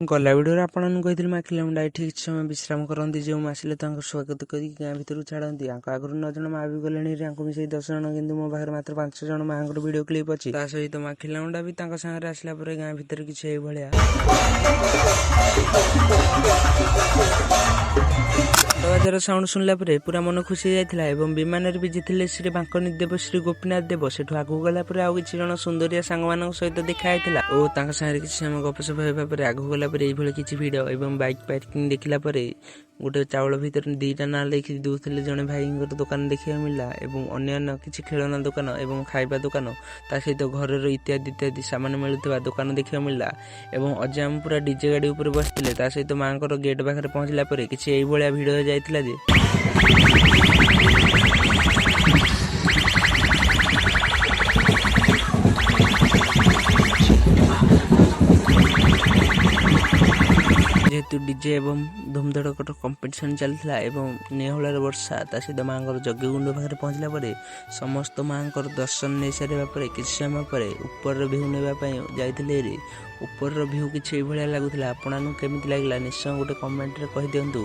गला भिडियो आपको माँ खिलामुंडा ये ठीक समय विश्राम करती जो आसिले स्वागत कर गाँ भर छाड़ती आगुरी 9 जन माँ भी गले मिसे 10 जन कि मो पाखे मात्र 5 जन माँ भिडियो क्लिप अच्छी सहित माँ खिलामुंडा भी सागर आसला गाँ भर किसी भाया आवाजर साउंड शुणला पूरा मन खुशी जाता है विमान भी जीते श्री बांकनी देव श्री गोपीनाथ देव से आगू गला आउ कि जन सुंदरिया सांग मान सहित देखाई और किसी समय गपसप होगा आगू गला किसी भिड और बाइक पार्किंग देखला गोटे चाउल भर 2टा ना लिखी दूसरे जड़े भाई दुकान देखा मिलला अन्य किसी खेलना दुकान और खाइबा दुकान ता सहित घर इत्यादि इत्यादि सामान मिलुवा दुकान देखा मिलला अजा हम पूरा डीजे गाड़ी उपर बसते सहित माँ गेट पाखे पहुंचला किसी भिड हो जाता जे जेहेतु डीजे एवं धूमधड़कर कंपटीशन चलता नेहलार वर्षा सहित माँ जग्गुंड पाखे पहुंचला समस्त माँ दर्शन नहीं सारे किसी समय पर ऊपर भ्यू नापी जाते ऊपर भ्यू किसी भाया लगुला आपन केमी लगला निश्चय गोटे कमेंट रे कह दिंतु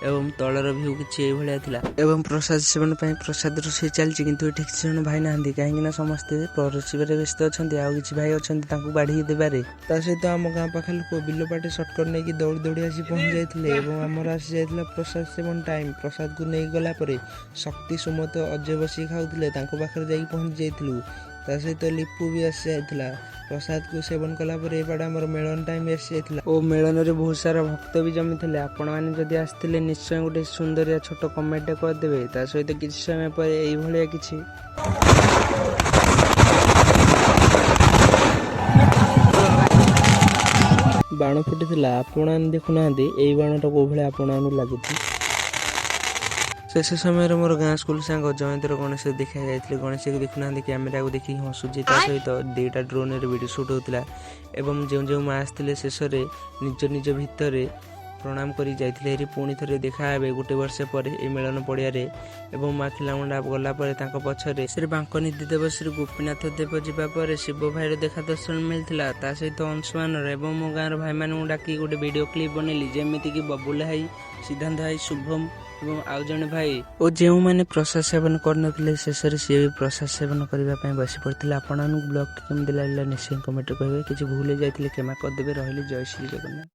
एवं तलर भ्यू किसी भाया एवं प्रसाद सेवन प्रसाद रोषे चलती किंतु ठीक जन भाई ना कहीं समस्ते परसिबार व्यस्त अच्छा आउ कि भाई अच्छा बाढ़ी देवे सहित आम गाँ पाखे लोक बिल पाटे सर्टकट नहीं दौड़ दौड़ी आसी पहुंच जाते आमर आसी जाता प्रसाद सेवन टाइम प्रसाद को नहीं गला शक्ति सुमत अजय बसी खाऊे पाखे जा पहुंच जाइलु सहित लिपु भी आसी जाता प्रसाद को सेवन कलापर एपटे आम मेलन टाइम आसी जाता और मेलन में बहुत सारा भक्त भी जमी थे आपण मैंने आसते निश्चय गोटे सुंदरिया छोट कमेंट करदे सहित किसी समय पर यही किसी बाण फुटी आपण देखुना यही बाणटा कौ भाई आपण लगुच शेष समय मोर गाँ स्कूल सांग जयंतर गणेश देखा जाते गणेश को देखुना कैमेरा को देखिए हसुची सहित 2टा ड्रोन वीडियो शूट होता एवं जो जो माँ आसते शेष निज निज भितर प्रणाम करी जाइए पुणी थे देखा गोटे वर्ष पर यह मिलन पड़िया माँ खिलामुंडा गला पछरे श्री बांकनी देव श्री गोपीनाथ देव जावापर शिव भाई देखा दर्शन मिलता सहित अंशुमान मो गाँव भाई मान डाकी गोटे वीडियो क्लिप बनैली जमीक बबुला भाई सिद्धांत भाई शुभम और आउ जड़े भाई और जो मैंने प्रसाद सेवन करते शेष सी भी प्रसाद सेवन करने बसी पड़ते आपण ब्लॉग केमी लगे निश्चय कमेंट कहे किसी भूल जाते क्षमा करदे रही जय श्री जगन्नाथ।